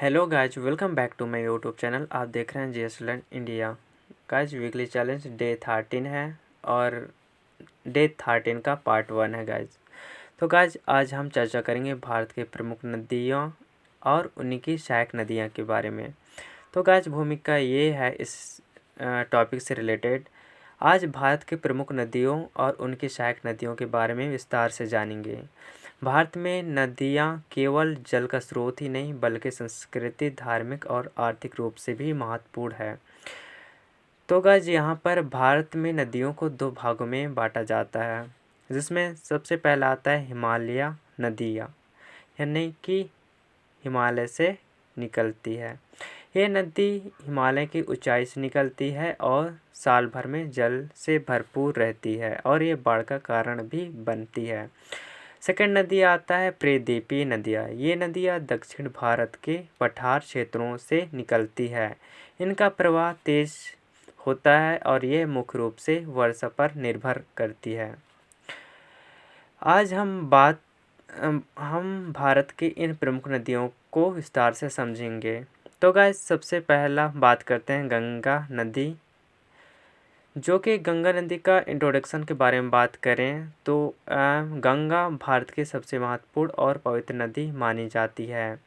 Hello guys, welcome back to my YouTube channel. आप देख रहे हैं GS learn India. Guys, weekly challenge day 13 है और डे 13 का पार्ट 1 है गाइज। तो गाइज, आज हम चर्चा करेंगे भारत के प्रमुख नदियों और उनकी सहायक नदियाँ के बारे में। तो गाइज, भूमिका ये है इस टॉपिक से रिलेटेड। आज भारत के प्रमुख नदियों और उनकी सहायक नदियों के बारे में विस्तार से जानेंगे। भारत में नदियाँ केवल जल का स्रोत ही नहीं बल्कि संस्कृति, धार्मिक और आर्थिक रूप से भी महत्वपूर्ण है। तो गाइस, यहाँ पर भारत में नदियों को दो भागों में बांटा जाता है, जिसमें सबसे पहला आता है हिमालय नदियाँ, यानी कि हिमालय से निकलती है। ये नदी हिमालय की ऊंचाई से निकलती है और साल भर में जल से भरपूर रहती है और ये बाढ़ का कारण भी बनती है। सेकंड नदी आता है प्रायद्वीपीय नदियाँ। ये नदियाँ दक्षिण भारत के पठार क्षेत्रों से निकलती है। इनका प्रवाह तेज होता है और यह मुख्य रूप से वर्षा पर निर्भर करती है। आज हम भारत की इन प्रमुख नदियों को विस्तार से समझेंगे। तो गाइस, सबसे पहला बात करते हैं गंगा नदी, जो कि गंगा नदी का इंट्रोडक्शन के बारे में बात करें तो गंगा भारत की सबसे महत्वपूर्ण और पवित्र नदी मानी जाती है।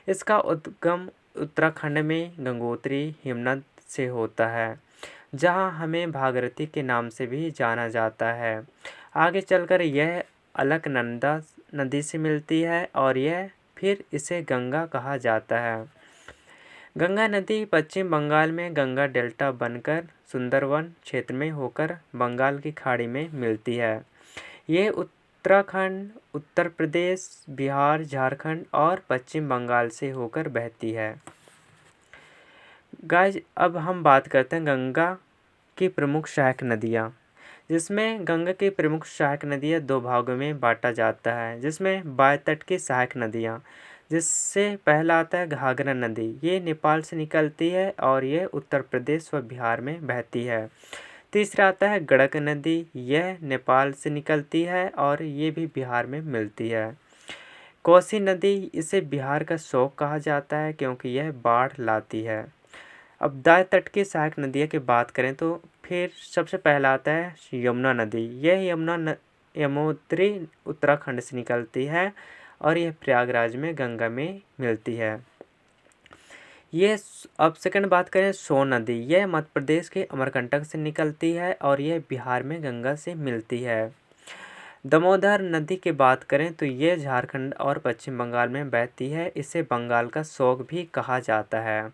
इसका उद्गम उत्तराखंड में गंगोत्री हिमनद से होता है, जहां हमें भागीरथी के नाम से भी जाना जाता है। आगे चलकर यह अलकनंदा नदी से मिलती है और यह फिर इसे गंगा कहा जाता है। गंगा नदी पश्चिम बंगाल में गंगा डेल्टा बनकर सुंदरवन क्षेत्र में होकर बंगाल की खाड़ी में मिलती है। ये उत्तराखंड, उत्तर प्रदेश, बिहार, झारखंड और पश्चिम बंगाल से होकर बहती है। गाइज, अब हम बात करते हैं गंगा की प्रमुख सहायक नदियाँ, जिसमें गंगा की प्रमुख सहायक नदियाँ दो भागों में बांटा जाता है, जिसमें बाएं तट की सहायक नदियाँ, जिससे पहला आता है घाघरा नदी। ये नेपाल से निकलती है और यह उत्तर प्रदेश व बिहार में बहती है। तीसरा आता है गंडक नदी। यह नेपाल से निकलती है और ये भी बिहार में मिलती है। कोसी नदी, इसे बिहार का शोक कहा जाता है क्योंकि यह बाढ़ लाती है। अब दाएं तट की सहायक नदियों की बात करें तो फिर सबसे पहला आता है यमुना नदी। यह यमुनोत्री उत्तराखंड से निकलती है और यह प्रयागराज में गंगा में मिलती है। अब सेकंड बात करें सोन नदी। यह मध्य प्रदेश के अमरकंटक से निकलती है और यह बिहार में गंगा से मिलती है। दामोदर नदी की बात करें तो यह झारखंड और पश्चिम बंगाल में बहती है। इसे बंगाल का शोक भी कहा जाता है।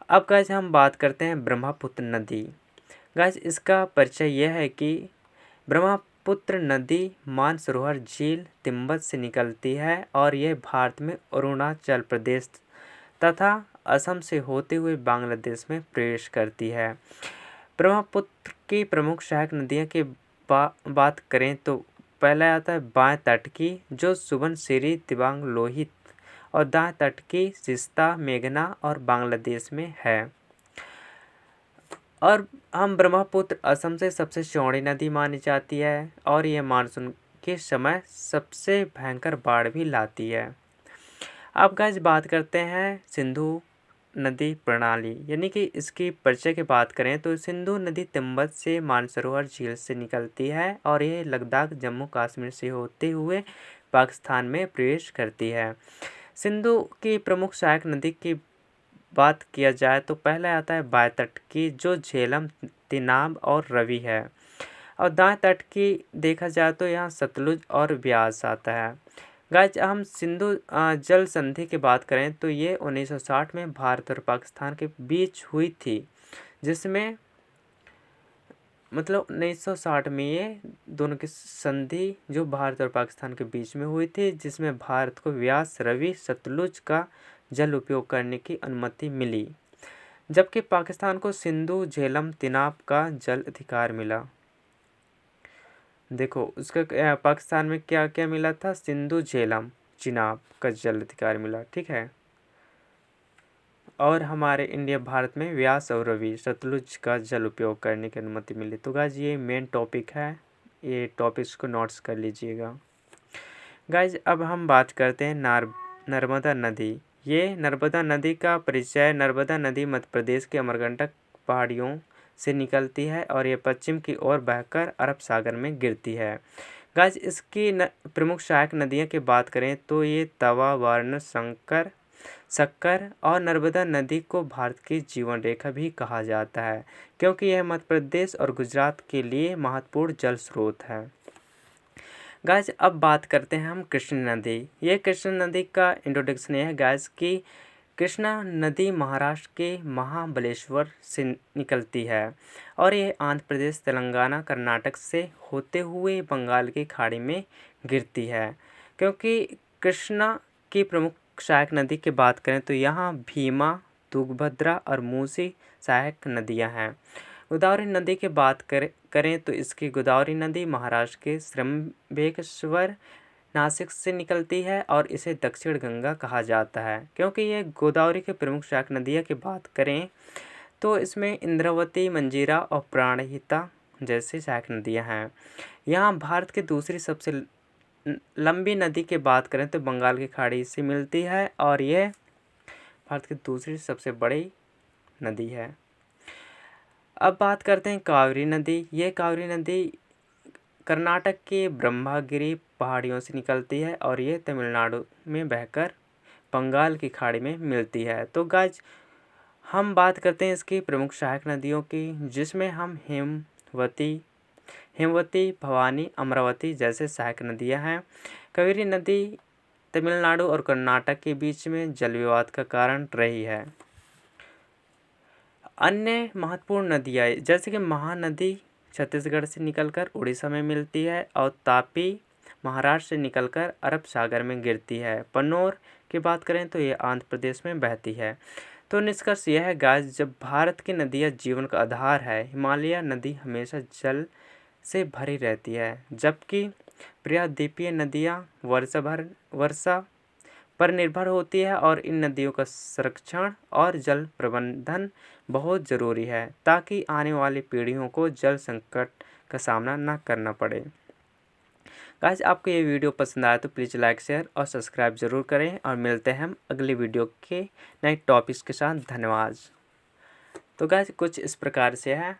अब गाइस, हम बात करते हैं ब्रह्मपुत्र नदी। गाइस, इसका परिचय यह है कि ब्रह्मपुत्र नदी मानसरोवर झील तिब्बत से निकलती है और यह भारत में अरुणाचल प्रदेश तथा असम से होते हुए बांग्लादेश में प्रवेश करती है। ब्रह्मपुत्र की प्रमुख सहायक नदियों की बात करें तो पहला आता है बाएं तट की, जो सुबनसिरी, दिबांग, लोहित, और दाएं तट की सिस्ता, मेघना और बांग्लादेश में है। और हम ब्रह्मपुत्र असम से सबसे चौड़ी नदी मानी जाती है और यह मानसून के समय सबसे भयंकर बाढ़ भी लाती है। अब गाइस, बात करते हैं सिंधु नदी प्रणाली, यानी कि इसकी परिचय की बात करें तो सिंधु नदी तिब्बत से मानसरोवर झील से निकलती है और यह लद्दाख, जम्मू कश्मीर से होते हुए पाकिस्तान में प्रवेश करती है। सिंधु की प्रमुख सहायक नदी की बात किया जाए तो पहला आता है बाएं तट की, जो झेलम, तिनाब और रवि है। और दाएं तट की देखा जाए तो यहाँ सतलुज और ब्यास आता है। गाइस, हम सिंधु जल संधि की बात करें तो ये 1960 में भारत और पाकिस्तान के बीच हुई थी, जिसमें मतलब 1960 में ये दोनों की संधि जो भारत और पाकिस्तान के बीच में हुई थी, जिसमें भारत को व्यास, रवि, सतलुज का जल उपयोग करने की अनुमति मिली, जबकि पाकिस्तान को सिंधु, झेलम, तिनाब का जल अधिकार मिला। देखो, उसका पाकिस्तान में क्या क्या मिला था, सिंधु, झेलम, चिनाब का जल अधिकार मिला, ठीक है। और हमारे इंडिया भारत में व्यास और रवि, सतलुज का जल उपयोग करने की अनुमति मिली। तो गाइज, ये मेन टॉपिक है, ये टॉपिक्स को नोट्स कर लीजिएगा। गाइज, अब हम बात करते हैं नर्मदा नदी। ये नर्मदा नदी का परिचय। नर्मदा नदी मध्य प्रदेश के अमरकंटक पहाड़ियों से निकलती है और ये पश्चिम की ओर बहकर अरब सागर में गिरती है। गाइस इसकी प्रमुख सहायक नदियों की बात करें तो ये तवा, वारणा, शक्कर और नर्मदा नदी को भारत की जीवन रेखा भी कहा जाता है, क्योंकि यह मध्य प्रदेश और गुजरात के लिए महत्वपूर्ण जल स्रोत है। गाइस अब बात करते हैं हम कृष्ण नदी। ये कृष्ण नदी का इंट्रोडक्शन ये है गाइस कि कृष्णा नदी महाराष्ट्र के महाबलेश्वर से निकलती है और ये आंध्र प्रदेश, तेलंगाना, कर्नाटक से होते हुए बंगाल की खाड़ी में गिरती है। क्योंकि कृष्णा की प्रमुख सहायक नदी की बात करें तो यहाँ भीमा, तुंगभद्रा और मूसी सहायक नदियाँ हैं। गोदावरी नदी की बात करें तो इसकी गोदावरी नदी महाराष्ट्र के त्र्यंबकेश्वर, नासिक से निकलती है और इसे दक्षिण गंगा कहा जाता है। क्योंकि ये गोदावरी के प्रमुख सहायक नदियों की बात करें तो इसमें इंद्रावती, मंजीरा और प्राणहिता जैसी सहायक नदियां हैं। यहाँ भारत की दूसरी सबसे लंबी नदी की बात करें तो बंगाल की खाड़ी से मिलती है और यह भारत की दूसरी सबसे बड़ी नदी है। अब बात करते हैं कावेरी नदी। ये कावेरी नदी कर्नाटक के ब्रह्मगिरी पहाड़ियों से निकलती है और ये तमिलनाडु में बहकर बंगाल की खाड़ी में मिलती है। तो गाइस हम बात करते हैं इसकी प्रमुख सहायक नदियों की, जिसमें हम हेमवती, भवानी, अमरावती जैसे सहायक नदियां हैं। कावेरी नदी तमिलनाडु और कर्नाटक के बीच में जल विवाद का कारण रही है। अन्य महत्वपूर्ण नदियाँ जैसे कि महानदी छत्तीसगढ़ से निकलकर उड़ीसा में मिलती है और तापी महाराष्ट्र से निकलकर अरब सागर में गिरती है। पन्नौर की बात करें तो ये आंध्र प्रदेश में बहती है। तो निष्कर्ष यह है गाइस, जब भारत की नदियाँ जीवन का आधार है, हिमालय नदी हमेशा जल से भरी रहती है, जबकि प्रायद्वीपीय नदियाँ वर्षा पर निर्भर होती है और इन नदियों का संरक्षण और जल प्रबंधन बहुत ज़रूरी है ताकि आने वाली पीढ़ियों को जल संकट का सामना न करना पड़े। गाइस आपको ये वीडियो पसंद आया तो प्लीज़ लाइक, शेयर और सब्सक्राइब ज़रूर करें और मिलते हैं हम अगली वीडियो के नए टॉपिक्स के साथ। धन्यवाद। तो गाइस कुछ इस प्रकार से है,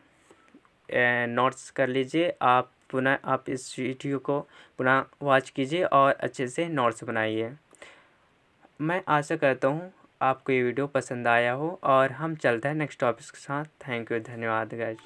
नोट्स कर लीजिए आप, पुनः आप इस वीडियो को पुनः वॉच कीजिए और अच्छे से नोट्स बनाइए। मैं आशा करता हूँ आपको ये वीडियो पसंद आया हो और हम चलते हैं नेक्स्ट टॉपिक के साथ। थैंक यू, धन्यवाद गाइस।